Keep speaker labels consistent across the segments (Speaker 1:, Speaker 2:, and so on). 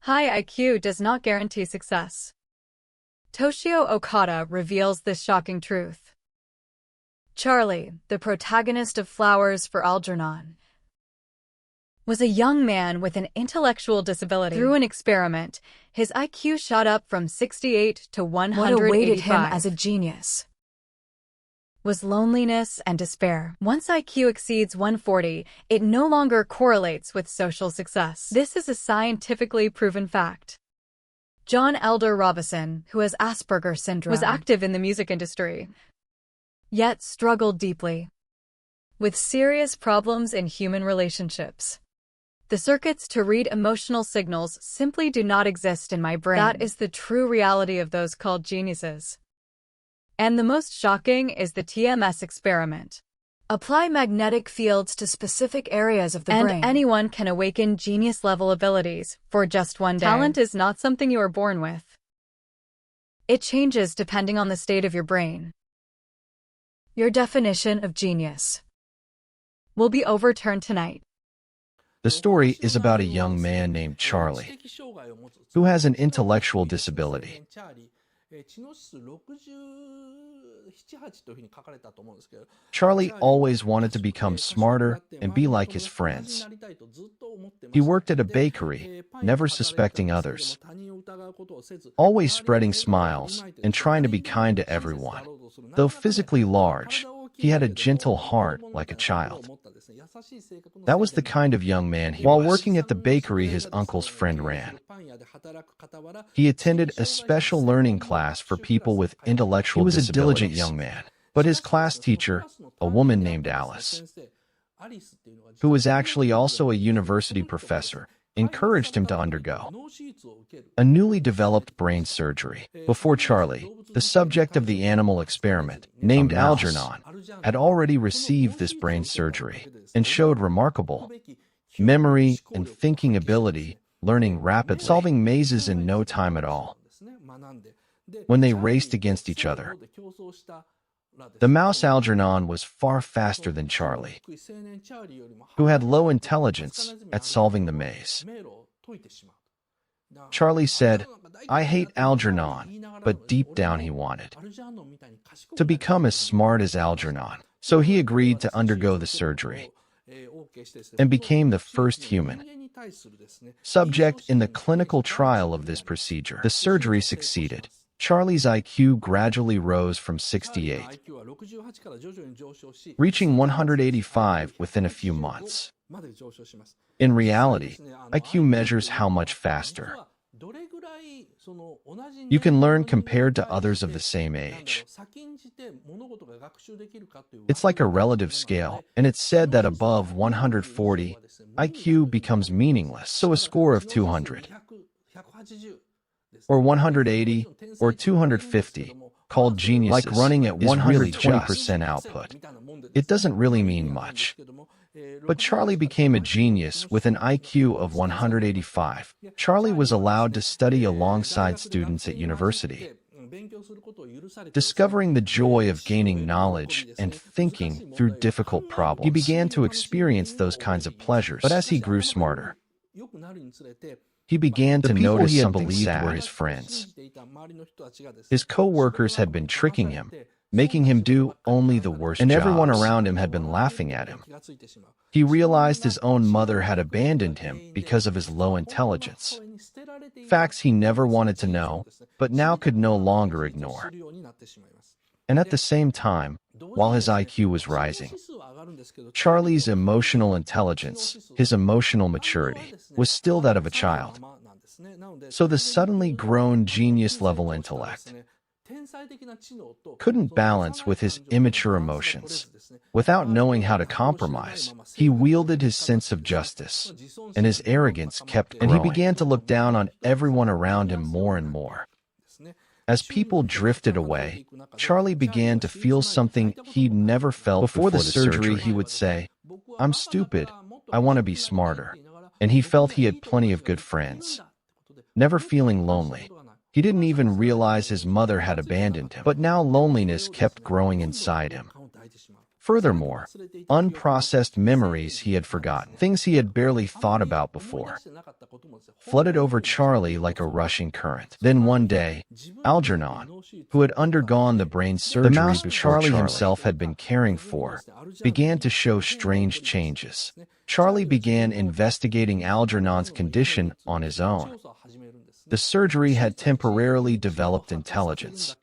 Speaker 1: High IQ does not guarantee success. Toshio Okada reveals this shocking truth. Charlie, the protagonist of Flowers for Algernon, was a young man with an intellectual disability. Through an experiment, his IQ shot up from 68 to 185. What awaited him as a genius was loneliness and despair. Once IQ exceeds 140, it no longer correlates with social success. This is a scientifically proven fact. John Elder Robison, who has Asperger's syndrome, was active in the music industry, yet struggled deeply with serious problems in human relationships. The circuits to read emotional signals simply do not exist in my brain. That is the true reality of those called geniuses. And the most shocking is the TMS experiment. Apply magnetic fields to specific areas of the brain, and anyone can awaken genius-level abilities for just one day. Talent is not something you are born with. It changes depending on the state of your brain. Your definition of genius will be overturned tonight.
Speaker 2: The story is about a young man named Charlie, who has an intellectual disability. Charlie always wanted to become smarter and be like his friends. He worked at a bakery, never suspecting others, always spreading smiles and trying to be kind to everyone. Though physically large, he had a gentle heart like a child. That was the kind of young man he was. While working at the bakery his uncle's friend ran, he attended a special learning class for people with intellectual disabilities. He was a diligent young man, but his class teacher, a woman named Alice, who was actually also a university professor, encouraged him to undergo a newly developed brain surgery. Before Charlie, the subject of the animal experiment, named Algernon, had already received this brain surgery and showed remarkable memory and thinking ability, learning rapidly, solving mazes in no time at all. When they raced against each other, the mouse Algernon was far faster than Charlie, who had low intelligence, at solving the maze. Charlie said, "I hate Algernon," but deep down he wanted to become as smart as Algernon. So he agreed to undergo the surgery and became the first human subject in the clinical trial of this procedure. The surgery succeeded. Charlie's IQ gradually rose from 68, reaching 185 within a few months. In reality, IQ measures how much faster you can learn compared to others of the same age. It's like a relative scale, and it's said that above 140, IQ becomes meaningless. So a score of 200, or 180, or 250, called geniuses, like running at 120% output. It doesn't really mean much. But Charlie became a genius with an IQ of 185. Charlie was allowed to study alongside students at university, discovering the joy of gaining knowledge and thinking through difficult problems. He began to experience those kinds of pleasures. But as he grew smarter, he began to notice something sad. Were his friends. His co-workers had been tricking him, making him do only the worst jobs. And everyone around him had been laughing at him. He realized his own mother had abandoned him because of his low intelligence. Facts he never wanted to know, but now could no longer ignore. And at the same time, while his IQ was rising, Charlie's emotional intelligence, his emotional maturity, was still that of a child. So the suddenly grown genius-level intellect couldn't balance with his immature emotions. Without knowing how to compromise, he wielded his sense of justice, and his arrogance kept growing. And he began to look down on everyone around him more and more. As people drifted away, Charlie began to feel something he'd never felt before the surgery. He would say, "I'm stupid, I want to be smarter." And he felt he had plenty of good friends, never feeling lonely. He didn't even realize his mother had abandoned him. But now loneliness kept growing inside him. Furthermore, unprocessed memories he had forgotten, things he had barely thought about before, flooded over Charlie like a rushing current. Then one day, Algernon, who had undergone the brain surgery, the mouse Charlie himself had been caring for, began to show strange changes. Charlie began investigating Algernon's condition on his own. The surgery had temporarily developed intelligence,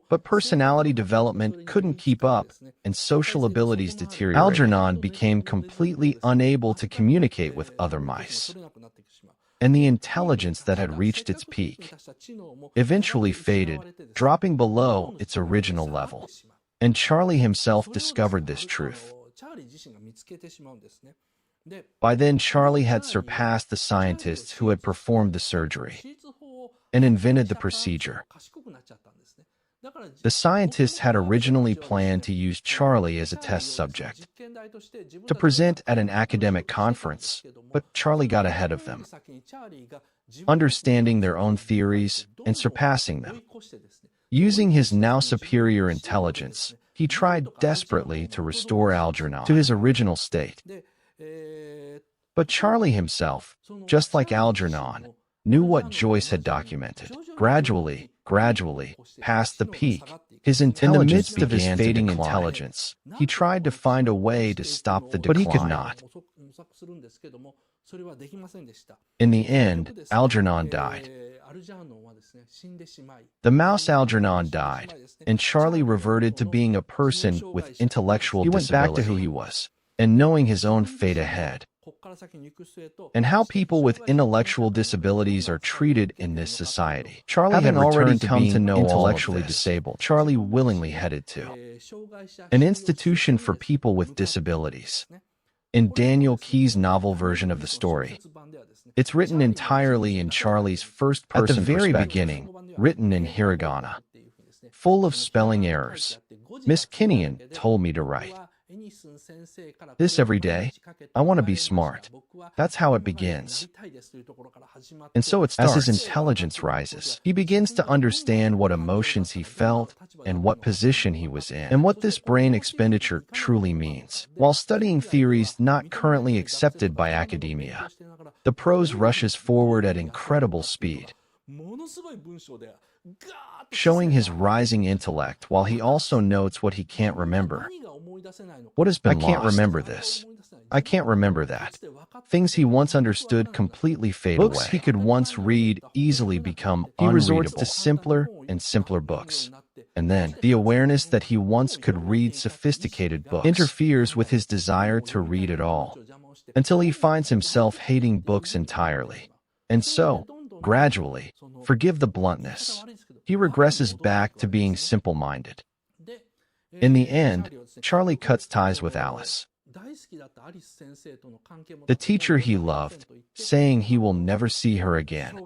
Speaker 2: but personality development couldn't keep up, and social abilities deteriorated. Algernon became completely unable to communicate with other mice, and the intelligence that had reached its peak eventually faded, dropping below its original level. And Charlie himself discovered this truth. By then, Charlie had surpassed the scientists who had performed the surgery and invented the procedure. The scientists had originally planned to use Charlie as a test subject to present at an academic conference, but Charlie got ahead of them, understanding their own theories and surpassing them. Using his now superior intelligence, he tried desperately to restore Algernon to his original state. But Charlie himself, just like Algernon, knew what Joyce had documented. Gradually, past the peak, his intelligence began to decline. In the midst of his fading intelligence, he tried to find a way to stop the decline, but he could not. In the end, Algernon died. The mouse Algernon died, and Charlie reverted to being a person with intellectual disability. He went back to who he was, and knowing his own fate ahead, and how people with intellectual disabilities are treated in this society. Charlie had already come to know intellectually disabled. Charlie willingly headed to an institution for people with disabilities. In Daniel Keyes' novel version of the story, it's written entirely in Charlie's first-person perspective. At the very beginning, written in hiragana, full of spelling errors, Miss Kinnian told me to write this every day. I want to be smart. That's how it begins. And so it starts. As his intelligence rises, he begins to understand what emotions he felt and what position he was in, and what this brain expenditure truly means. While studying theories not currently accepted by academia, the prose rushes forward at incredible speed, showing his rising intellect while he also notes what he can't remember. What has been lost? I can't remember this. I can't remember that. Things he once understood completely fade away. Books he could once read easily become unreadable. He resorts to simpler and simpler books. And then, the awareness that he once could read sophisticated books interferes with his desire to read at all, until he finds himself hating books entirely. And so, gradually, forgive the bluntness, he regresses back to being simple-minded. In the end, Charlie cuts ties with Alice, the teacher he loved, saying he will never see her again,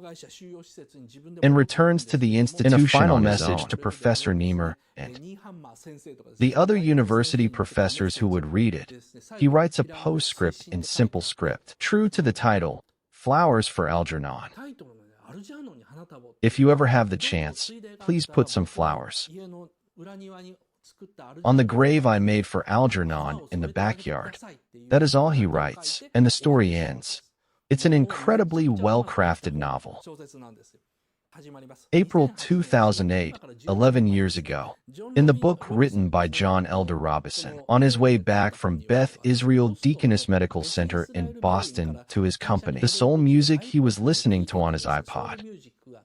Speaker 2: and returns to the institution in a final message to Professor Niemer and the other university professors who would read it. He writes a postscript in simple script, true to the title, Flowers for Algernon. If you ever have the chance, please put some flowers on the grave I made for Algernon in the backyard. That is all he writes, and the story ends. It's an incredibly well-crafted novel. April 2008, 11 years ago, in the book written by John Elder Robison, on his way back from Beth Israel Deaconess Medical Center in Boston to his company, the soul music he was listening to on his iPod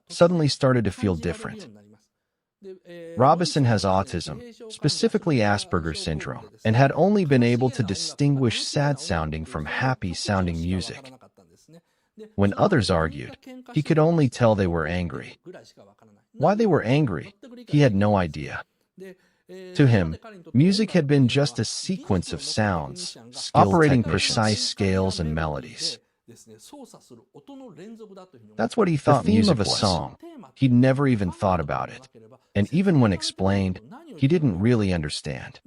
Speaker 2: suddenly started to feel different. Robison has autism, specifically Asperger's syndrome, and had only been able to distinguish sad-sounding from happy-sounding music. When others argued, he could only tell they were angry. Why they were angry, he had no idea. To him, music had been just a sequence of sounds, operating precise scales and melodies. That's what he thought music was. The theme of a song. He'd never even thought about it. And even when explained, he didn't really understand.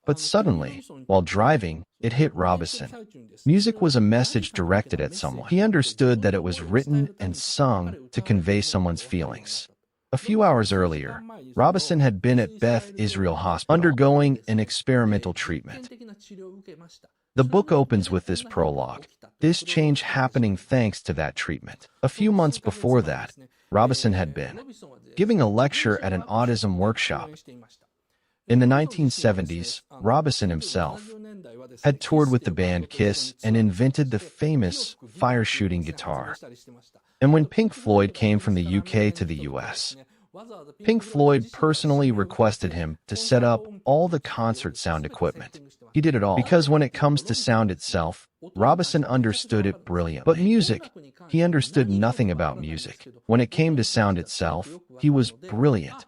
Speaker 2: But suddenly, while driving, it hit Robison. Music was a message directed at someone. He understood that it was written and sung to convey someone's feelings. A few hours earlier, Robison had been at Beth Israel Hospital undergoing an experimental treatment. The book opens with this prologue, this change happening thanks to that treatment. A few months before that, Robison had been giving a lecture at an autism workshop. In the 1970s, Robison himself had toured with the band Kiss and invented the famous fire-shooting guitar. And when Pink Floyd came from the UK to the US, Pink Floyd personally requested him to set up all the concert sound equipment. He did it all. Because when it comes to sound itself, Robison understood it brilliantly. But music, he understood nothing about music. When it came to sound itself, he was brilliant.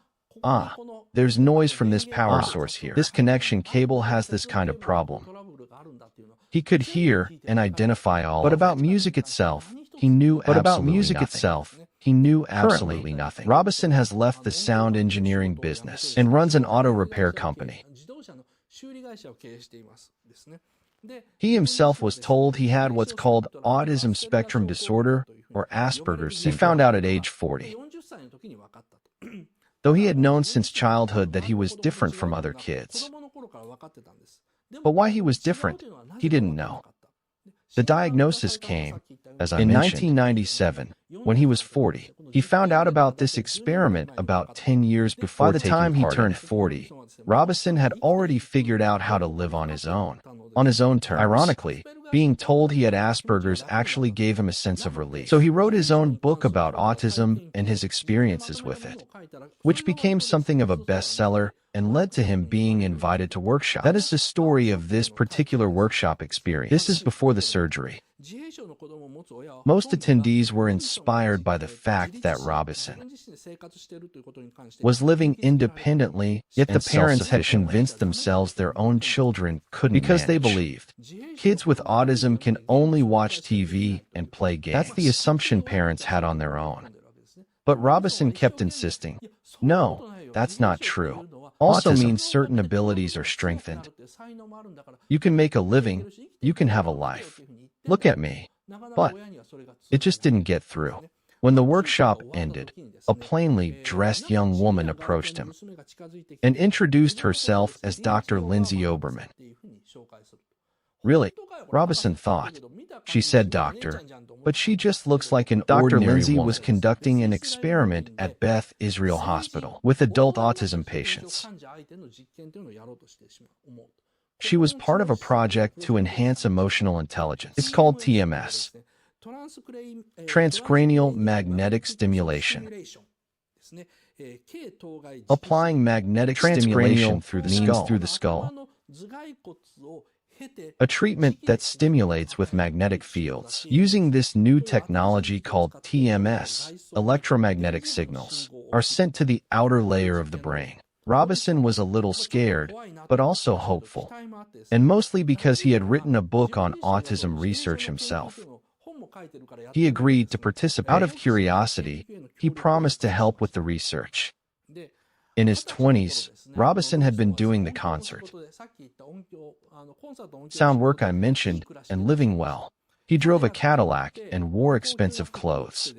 Speaker 2: There's noise from this power source here. This connection cable has this kind of problem. He could hear and identify all. But about music itself, he knew absolutely nothing. Robison has left the sound engineering business and runs an auto repair company. He himself was told he had what's called autism spectrum disorder or Asperger's syndrome. He found out at age 40. Though he had known since childhood that he was different from other kids. But why he was different, he didn't know. The diagnosis came, as I mentioned, in 1997, when he was 40. He found out about this experiment about 10 years before. By the time he turned 40, Robison had already figured out how to live on his own terms. Ironically, being told he had Asperger's actually gave him a sense of relief. So he wrote his own book about autism and his experiences with it, which became something of a bestseller and led to him being invited to workshop. That is the story of this particular workshop experience. This is before the surgery. Most attendees were inspired by the fact that Robison was living independently, yet the parents had convinced themselves their own children couldn't because they believed kids with autism can only watch TV and play games. That's the assumption parents had on their own. But Robison kept insisting, no, that's not true. Also means certain abilities are strengthened. You can make a living, you can have a life. Look at me. But it just didn't get through. When the workshop ended, a plainly dressed young woman approached him and introduced herself as Dr. Lindsay Oberman. Really? Robison thought. She said doctor, but she just looks like an ordinary woman. Dr. Lindsay was conducting an experiment at Beth Israel Hospital with adult autism patients. She was part of a project to enhance emotional intelligence. It's called TMS, transcranial magnetic stimulation. Applying magnetic stimulation through the skull. A treatment that stimulates with magnetic fields. Using this new technology called TMS, electromagnetic signals are sent to the outer layer of the brain. Robison was a little scared, but also hopeful, and mostly because he had written a book on autism research himself. He agreed to participate. Out of curiosity, he promised to help with the research. In his 20s, Robison had been doing the concert, sound work I mentioned, and living well. He drove a Cadillac and wore expensive clothes.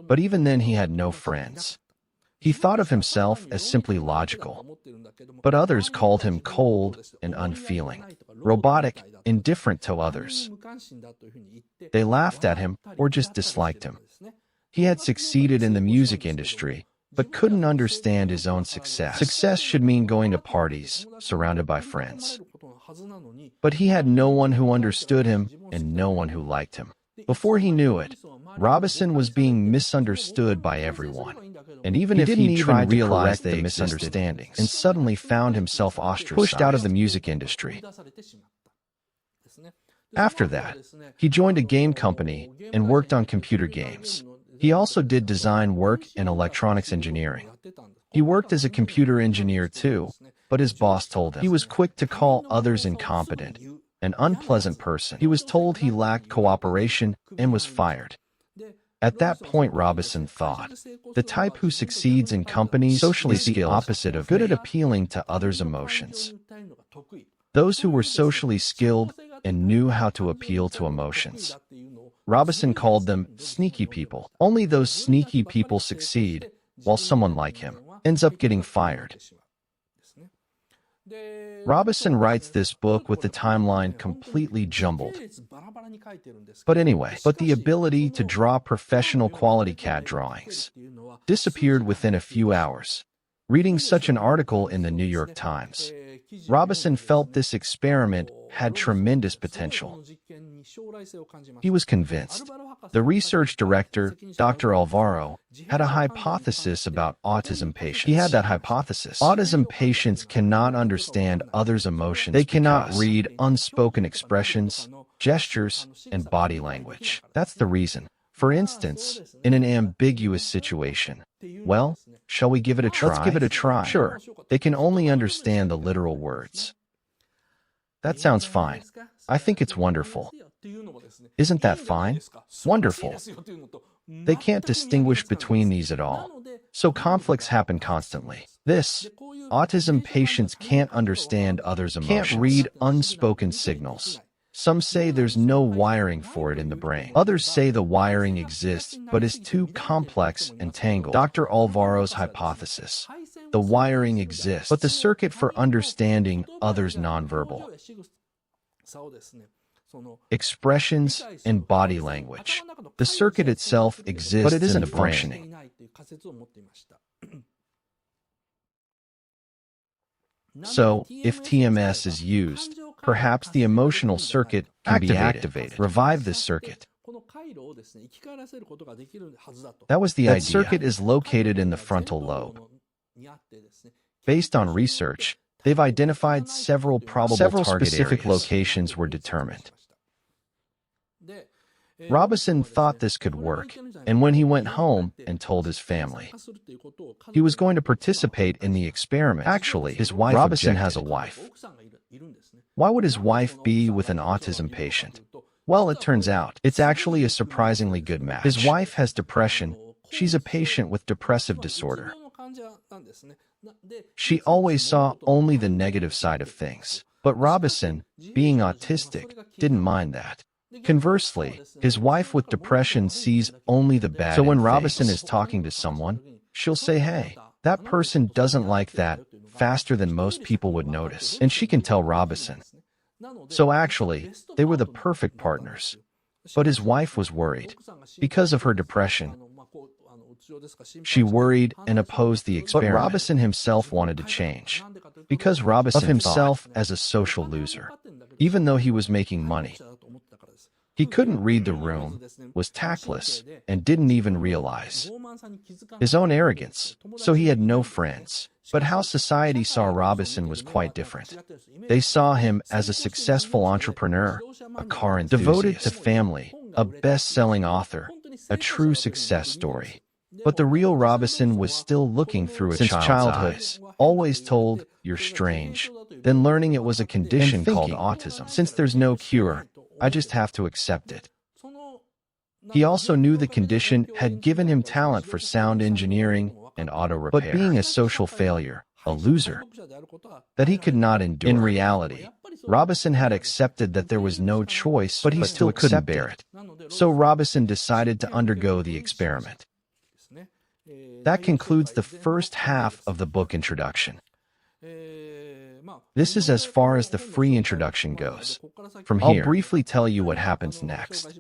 Speaker 2: But even then he had no friends. He thought of himself as simply logical, but others called him cold and unfeeling, robotic, indifferent to others. They laughed at him or just disliked him. He had succeeded in the music industry, but couldn't understand his own success. Success should mean going to parties, surrounded by friends. But he had no one who understood him and no one who liked him. Before he knew it, Robison was being misunderstood by everyone. And even if he tried to correct the misunderstandings, and suddenly found himself ostracized, pushed out of the music industry. After that, he joined a game company and worked on computer games. He also did design work and electronics engineering. He worked as a computer engineer too, but his boss told him he was quick to call others incompetent, an unpleasant person. He was told he lacked cooperation and was fired. At that point, Robison thought, the type who succeeds in companies socially is the opposite of good at appealing to others' emotions. Those who were socially skilled and knew how to appeal to emotions. Robison called them sneaky people. Only those sneaky people succeed, while someone like him ends up getting fired. Robison writes this book with the timeline completely jumbled. But anyway, the ability to draw professional quality CAD drawings disappeared within a few hours. Reading such an article in the New York Times, Robison felt this experiment had tremendous potential. He was convinced. The research director, Dr. Alvaro, had a hypothesis about autism patients. He had that hypothesis. Autism patients cannot understand others' emotions. They cannot read unspoken expressions, gestures, and body language. That's the reason. For instance, in an ambiguous situation. Well, shall we give it a try? Let's give it a try. Sure, they can only understand the literal words. That sounds fine. I think it's wonderful. Isn't that fine? Wonderful. They can't distinguish between these at all. So conflicts happen constantly. Autism patients can't understand others' emotions. Can't read unspoken signals. Some say there's no wiring for it in the brain. Others say the wiring exists, but is too complex and tangled. Dr. Alvaro's hypothesis. The wiring exists, but the circuit for understanding others' nonverbal expressions and body language. The circuit itself exists, but it isn't functioning. So, if TMS is used, perhaps the emotional circuit can be activated. Revive this circuit. That was the idea. That circuit is located in the frontal lobe. Based on research, they've identified several probable target specific areas. Locations were determined. Robison thought this could work, and when he went home and told his family, he was going to participate in the experiment. Actually, his wife Robison has a wife. Why would his wife be with an autism patient? Well, it turns out, it's actually a surprisingly good match. His wife has depression. She's a patient with depressive disorder. She always saw only the negative side of things. But Robison, being autistic, didn't mind that. Conversely, his wife with depression sees only the bad. So when Robison is talking to someone, she'll say, "Hey, that person doesn't like that," faster than most people would notice. And she can tell Robison. So actually, they were the perfect partners. But his wife was worried. Because of her depression, she worried and opposed the experiment. But Robison himself wanted to change. Because Robison of himself as a social loser. Even though he was making money. He couldn't read the room, was tactless, and didn't even realize his own arrogance, so he had no friends. But how society saw Robison was quite different. They saw him as a successful entrepreneur, a car enthusiast, devoted to family, a best-selling author, a true success story. But the real Robison was still looking through a child's eyes, always told, "You're strange," then learning it was a condition called autism. Since there's no cure, I just have to accept it. He also knew the condition had given him talent for sound engineering and auto repair. But being a social failure, a loser, that he could not endure. In reality, Robison had accepted that there was no choice, but he still couldn't bear it. So Robison decided to undergo the experiment. That concludes the first half of the book introduction. This is as far as the free introduction goes. From here, I'll briefly tell you what happens next.